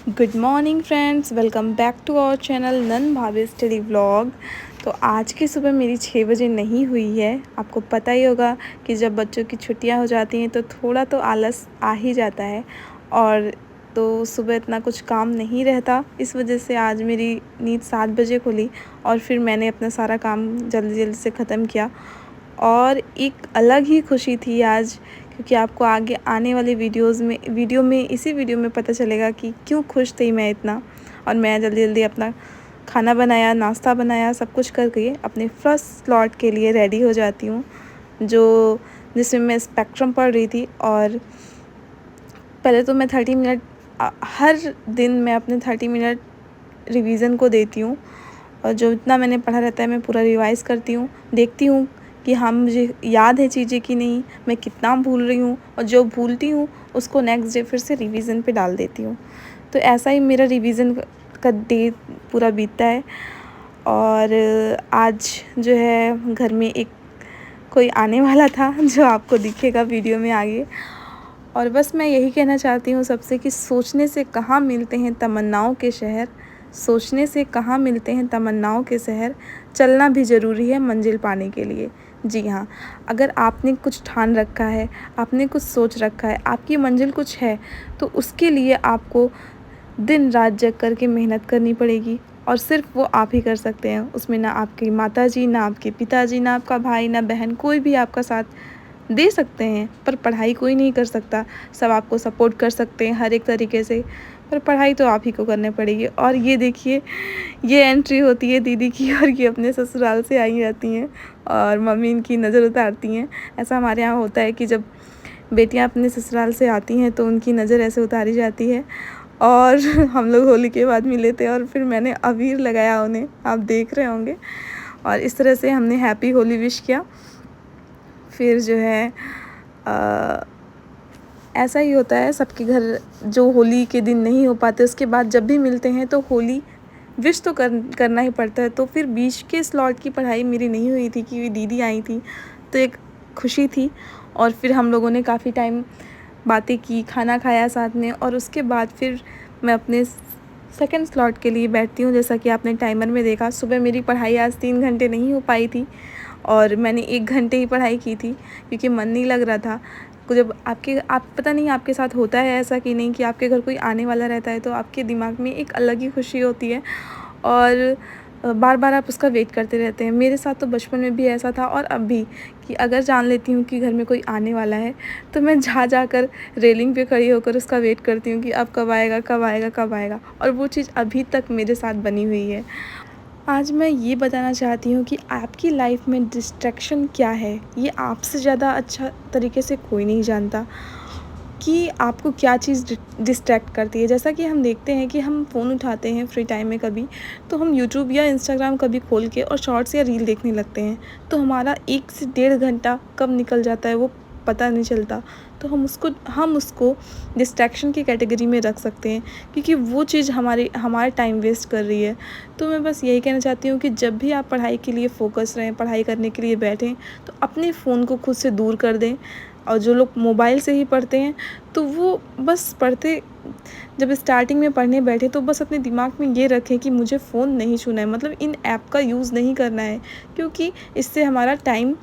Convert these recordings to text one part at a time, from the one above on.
Good morning friends, welcome back to our channel नन भाभी study vlog. तो आज की सुबह मेरी 6 बजे नहीं हुई है। आपको पता ही होगा कि जब बच्चों की छुट्टियां हो जाती हैं तो थोड़ा तो आलस आ ही जाता है, और तो सुबह इतना कुछ काम नहीं रहता। इस वजह से आज मेरी नींद 7 बजे खुली और फिर मैंने अपना सारा काम जल्दी जल्दी से ख़त्म किया। और एक अलग ही खुशी थी आज, क्योंकि आपको आगे आने वाली इसी वीडियो में पता चलेगा कि क्यों खुश थी मैं इतना। और मैं जल्दी जल्दी अपना खाना बनाया, नाश्ता बनाया, सब कुछ करके अपने फर्स्ट स्लॉट के लिए रेडी हो जाती हूँ, जिसमें मैं स्पेक्ट्रम पढ़ रही थी। और पहले तो मैं 30 मिनट हर दिन मैं अपने 30 मिनट रिवीज़न को देती हूँ, और जो इतना मैंने पढ़ा रहता है मैं पूरा रिवाइज़ करती हूँ, देखती हूँ कि हाँ मुझे याद है चीज़ें कि नहीं, मैं कितना भूल रही हूँ, और जो भूलती हूँ उसको नेक्स्ट डे फिर से रिवीज़न पे डाल देती हूँ। तो ऐसा ही मेरा रिवीज़न का डे पूरा बीतता है। और आज जो है घर में एक कोई आने वाला था जो आपको दिखेगा वीडियो में आगे। और बस मैं यही कहना चाहती हूँ सबसे कि सोचने से कहाँ मिलते हैं तमन्नाओं के शहर, सोचने से कहाँ मिलते हैं तमन्नाओं के शहर, चलना भी ज़रूरी है मंजिल पाने के लिए। जी हाँ, अगर आपने कुछ ठान रखा है, आपने कुछ सोच रखा है, आपकी मंजिल कुछ है, तो उसके लिए आपको दिन रात जग कर के मेहनत करनी पड़ेगी, और सिर्फ वो आप ही कर सकते हैं। उसमें ना आपकी माताजी, ना आपके पिताजी, ना आपका भाई, ना बहन, कोई भी आपका साथ दे सकते हैं, पर पढ़ाई कोई नहीं कर सकता। सब आपको सपोर्ट कर सकते हैं हर एक तरीके से, पर पढ़ाई तो आप ही को करनी पड़ेगी। और ये देखिए, ये एंट्री होती है दीदी की, और ये अपने ससुराल से आई रहती हैं और मम्मी इनकी नज़र उतारती हैं। ऐसा हमारे यहाँ होता है कि जब बेटियां अपने ससुराल से आती हैं तो उनकी नज़र ऐसे उतारी जाती है। और हम लोग होली के बाद मिले थे और फिर मैंने अबीर लगाया उन्हें, आप देख रहे होंगे। और इस तरह से हमने हैप्पी होली विश किया। फिर जो है ऐसा ही होता है सबके घर, जो होली के दिन नहीं हो पाते उसके बाद जब भी मिलते हैं तो होली विश तो करना ही पड़ता है। तो फिर बीच के स्लॉट की पढ़ाई मेरी नहीं हुई थी कि दीदी आई थी, तो एक खुशी थी। और फिर हम लोगों ने काफ़ी टाइम बातें की, खाना खाया साथ में, और उसके बाद फिर मैं अपने सेकंड स्लॉट के लिए बैठती हूँ। जैसा कि आपने टाइमर में देखा, सुबह मेरी पढ़ाई आज 3 घंटे नहीं हो पाई थी, और मैंने 1 घंटे ही पढ़ाई की थी क्योंकि मन नहीं लग रहा था। जब आप पता नहीं आपके साथ होता है ऐसा कि नहीं, कि आपके घर कोई आने वाला रहता है तो आपके दिमाग में एक अलग ही खुशी होती है, और बार बार आप उसका वेट करते रहते हैं। मेरे साथ तो बचपन में भी ऐसा था, और अब भी, कि अगर जान लेती हूँ कि घर में कोई आने वाला है तो मैं जा कर रेलिंग पे खड़ी होकर उसका वेट करती हूँ कि अब कब आएगा, कब आएगा, कब आएगा। और वो चीज़ अभी तक मेरे साथ बनी हुई है। आज मैं ये बताना चाहती हूँ कि आपकी लाइफ में डिस्ट्रैक्शन क्या है, ये आपसे ज़्यादा अच्छा तरीके से कोई नहीं जानता कि आपको क्या चीज़ डिस्ट्रैक्ट करती है। जैसा कि हम देखते हैं कि हम फ़ोन उठाते हैं फ्री टाइम में कभी, तो हम यूट्यूब या इंस्टाग्राम कभी खोल के और शॉर्ट्स या रील देखने लगते हैं, तो हमारा 1 से 1.5 घंटा कब निकल जाता है वो पता नहीं चलता। तो हम उसको डिस्ट्रैक्शन की कैटेगरी में रख सकते हैं, क्योंकि वो चीज़ हमारा टाइम वेस्ट कर रही है। तो मैं बस यही कहना चाहती हूँ कि जब भी आप पढ़ाई के लिए फ़ोकस रहें, पढ़ाई करने के लिए बैठें, तो अपने फ़ोन को खुद से दूर कर दें। और जो लोग मोबाइल से ही पढ़ते हैं, तो वो बस जब स्टार्टिंग में पढ़ने बैठे तो बस अपने दिमाग में ये रखें कि मुझे फ़ोन नहीं छूना है, मतलब इन ऐप का यूज़ नहीं करना है, क्योंकि इससे हमारा टाइम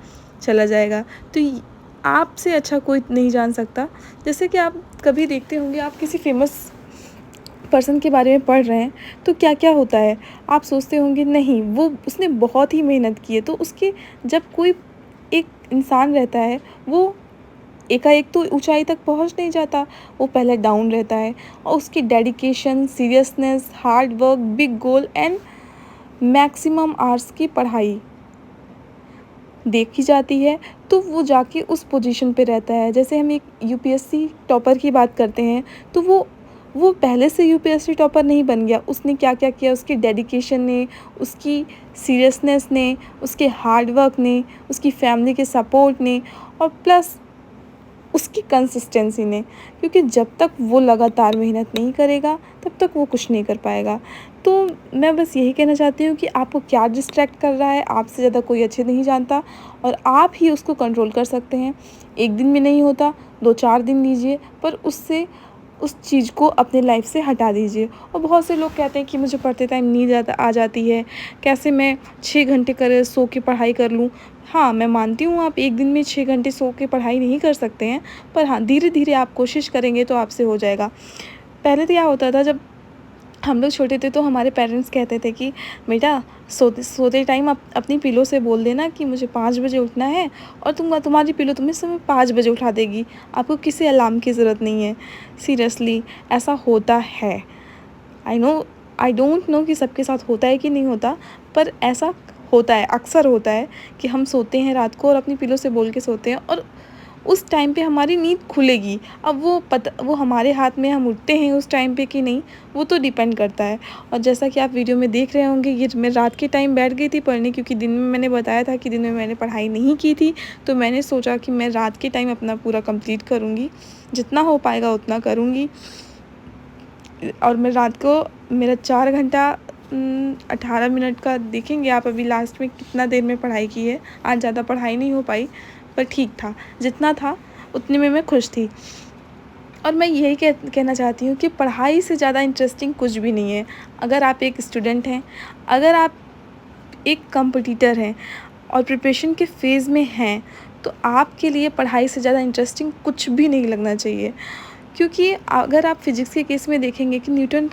चला जाएगा। तो आपसे अच्छा कोई नहीं जान सकता। जैसे कि आप कभी देखते होंगे, आप किसी फेमस पर्सन के बारे में पढ़ रहे हैं तो क्या क्या होता है, आप सोचते होंगे नहीं वो उसने बहुत ही मेहनत की है। तो उसके जब कोई एक इंसान रहता है, वो एकाएक तो ऊंचाई तक पहुंच नहीं जाता, वो पहले डाउन रहता है, और उसकी dedication, seriousness, hard work, big goal and maximum hours की पढ़ाई देखी जाती है, तो वो जाके उस पोजीशन पे रहता है। जैसे हम एक यूपीएससी टॉपर की बात करते हैं, तो वो पहले से यूपीएससी टॉपर नहीं बन गया, उसने क्या क्या किया, उसकी डेडिकेशन ने, उसकी सीरियसनेस ने, उसके हार्ड वर्क ने, उसकी फैमिली के सपोर्ट ने, और प्लस उसकी कंसिस्टेंसी ने। क्योंकि जब तक वो लगातार मेहनत नहीं करेगा तब तक वो कुछ नहीं कर पाएगा। तो मैं बस यही कहना चाहती हूँ कि आपको क्या डिस्ट्रैक्ट कर रहा है, आपसे ज़्यादा कोई अच्छे नहीं जानता, और आप ही उसको कंट्रोल कर सकते हैं। 1 दिन में नहीं होता, 2-4 दिन लीजिए, पर उस चीज़ को अपने लाइफ से हटा दीजिए। और बहुत से लोग कहते हैं कि मुझे पढ़ते टाइम नींद आ जाती है, कैसे मैं 6 घंटे सो के पढ़ाई कर लूँ। हाँ, मैं मानती हूँ आप एक दिन में 6 घंटे सो के पढ़ाई नहीं कर सकते हैं, पर हाँ, धीरे-धीरे आप कोशिश करेंगे तो आपसे हो जाएगा। पहले तो क्या होता था, जब हम लोग छोटे थे तो हमारे पेरेंट्स कहते थे कि बेटा सोते टाइम अपनी पिलो से बोल देना कि मुझे 5 बजे उठना है, और तुम्हारी पिलो तुम्हें समय 5 बजे उठा देगी, आपको किसी अलार्म की ज़रूरत नहीं है। सीरियसली ऐसा होता है। आई डोंट नो कि सबके साथ होता है कि नहीं होता, पर ऐसा होता है, अक्सर होता है कि हम सोते हैं रात को और अपनी पिलो से बोल के सोते हैं, और उस टाइम पे हमारी नींद खुलेगी। अब वो हमारे हाथ में, हम उठते हैं उस टाइम पे कि नहीं, वो तो डिपेंड करता है। और जैसा कि आप वीडियो में देख रहे होंगे, ये मैं रात के टाइम बैठ गई थी पढ़ने, क्योंकि दिन में मैंने बताया था कि दिन में मैंने पढ़ाई नहीं की थी, तो मैंने सोचा कि मैं रात के टाइम अपना पूरा कंप्लीट करूँगी, जितना हो पाएगा उतना करूँगी। और मैं रात को मेरा 4 घंटा 18 मिनट का देखेंगे आप अभी लास्ट में कितना देर में पढ़ाई की है। आज ज़्यादा पढ़ाई नहीं हो पाई, पर ठीक था, जितना था उतने में मैं खुश थी। और मैं यही कहना चाहती हूँ कि पढ़ाई से ज़्यादा इंटरेस्टिंग कुछ भी नहीं है। अगर आप एक स्टूडेंट हैं, अगर आप एक कॉम्पिटिटर हैं और प्रिपरेशन के फ़ेज़ में हैं, तो आपके लिए पढ़ाई से ज़्यादा इंटरेस्टिंग कुछ भी नहीं लगना चाहिए। क्योंकि अगर आप फिज़िक्स के केस में देखेंगे कि न्यूटन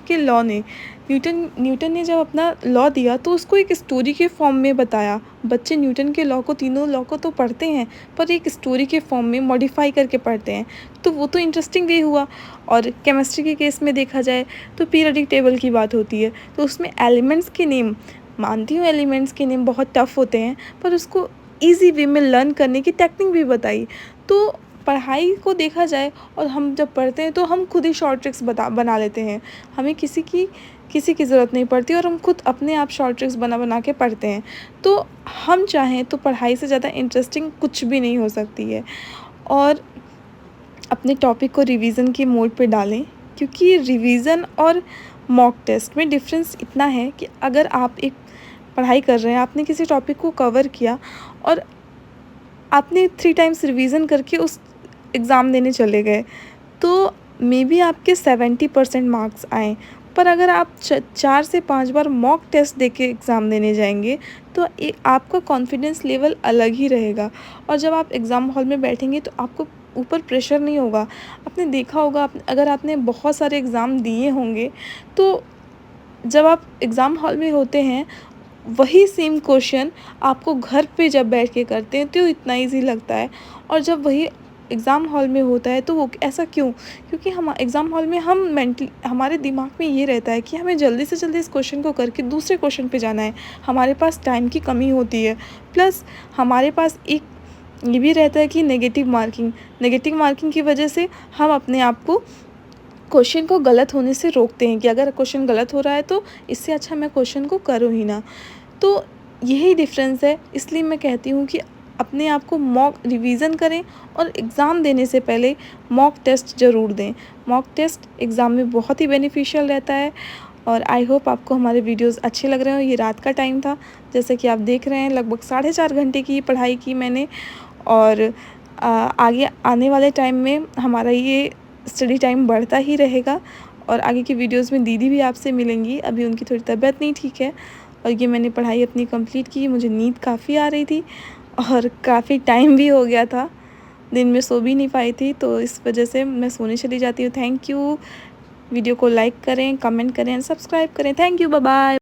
ने जब अपना लॉ दिया तो उसको एक स्टोरी के फॉर्म में बताया। बच्चे न्यूटन के लॉ को, तीनों लॉ को तो पढ़ते हैं, पर एक स्टोरी के फॉर्म में मॉडिफाई करके पढ़ते हैं, तो वो तो इंटरेस्टिंग भी हुआ। और केमिस्ट्री के केस में देखा जाए तो पीरियोडिक टेबल की बात होती है, तो उसमें एलिमेंट्स के नेम, मानती हूँ एलिमेंट्स के नेम बहुत टफ़ होते हैं, पर उसको ईज़ी वे में लर्न करने की टेक्निक भी बताई। तो पढ़ाई को देखा जाए, और हम जब पढ़ते हैं तो हम खुद ही शॉर्ट ट्रिक्स बना लेते हैं, हमें किसी की ज़रूरत नहीं पड़ती, और हम खुद अपने आप शॉर्ट ट्रिक्स बना के पढ़ते हैं। तो हम चाहें तो पढ़ाई से ज़्यादा इंटरेस्टिंग कुछ भी नहीं हो सकती है। और अपने टॉपिक को रिवीजन के मोड पे डालें, क्योंकि रिवीजन और मॉक टेस्ट में डिफरेंस इतना है कि अगर आप एक पढ़ाई कर रहे हैं, आपने किसी टॉपिक को कवर किया और आपने 3 टाइम्स रिवीजन करके उस एग्ज़ाम देने चले गए, तो मे बी आपके 70% मार्क्स आएँ। पर अगर आप 4 से 5 बार मॉक टेस्ट दे के एग्ज़ाम देने जाएंगे, तो आपका कॉन्फिडेंस लेवल अलग ही रहेगा। और जब आप एग्ज़ाम हॉल में बैठेंगे तो आपको ऊपर प्रेशर नहीं होगा। आपने देखा होगा, अगर आपने बहुत सारे एग्ज़ाम दिए होंगे, तो जब आप एग्ज़ाम हॉल में होते हैं, वही सेम क्वेश्चन आपको घर पे जब बैठ के करते हैं तो इतना इजी लगता है, और जब वही एग्ज़ाम हॉल में होता है तो वो ऐसा क्यों? क्योंकि हम एग्ज़ाम हॉल में हमारे दिमाग में ये रहता है कि हमें जल्दी से जल्दी इस क्वेश्चन को करके दूसरे क्वेश्चन पे जाना है। हमारे पास टाइम की कमी होती है, प्लस हमारे पास एक ये भी रहता है कि नेगेटिव मार्किंग की वजह से हम अपने आप को क्वेश्चन को गलत होने से रोकते हैं कि अगर क्वेश्चन गलत हो रहा है तो इससे अच्छा मैं क्वेश्चन को करूँ ही ना। तो यही डिफरेंस है, इसलिए मैं कहती हूँ कि अपने आप को मॉक रिवीज़न करें, और एग्ज़ाम देने से पहले मॉक टेस्ट ज़रूर दें। मॉक टेस्ट एग्ज़ाम में बहुत ही बेनिफिशियल रहता है। और आई होप आपको हमारे वीडियोस अच्छे लग रहे हो। ये रात का टाइम था, जैसे कि आप देख रहे हैं, लगभग 4.5 घंटे की पढ़ाई की मैंने। और आगे आने वाले टाइम में हमारा ये स्टडी टाइम बढ़ता ही रहेगा, और आगे की वीडियोस में दीदी भी आपसे मिलेंगी। अभी उनकी थोड़ी तबीयत नहीं ठीक है, और ये मैंने पढ़ाई अपनी कंप्लीट की। मुझे नींद काफ़ी आ रही थी और काफ़ी टाइम भी हो गया था, दिन में सो भी नहीं पाई थी, तो इस वजह से मैं सोने चली जाती हूँ। Thank you. वीडियो को लाइक करें, कमेंट करें, सब्सक्राइब करें। Thank you, bye bye.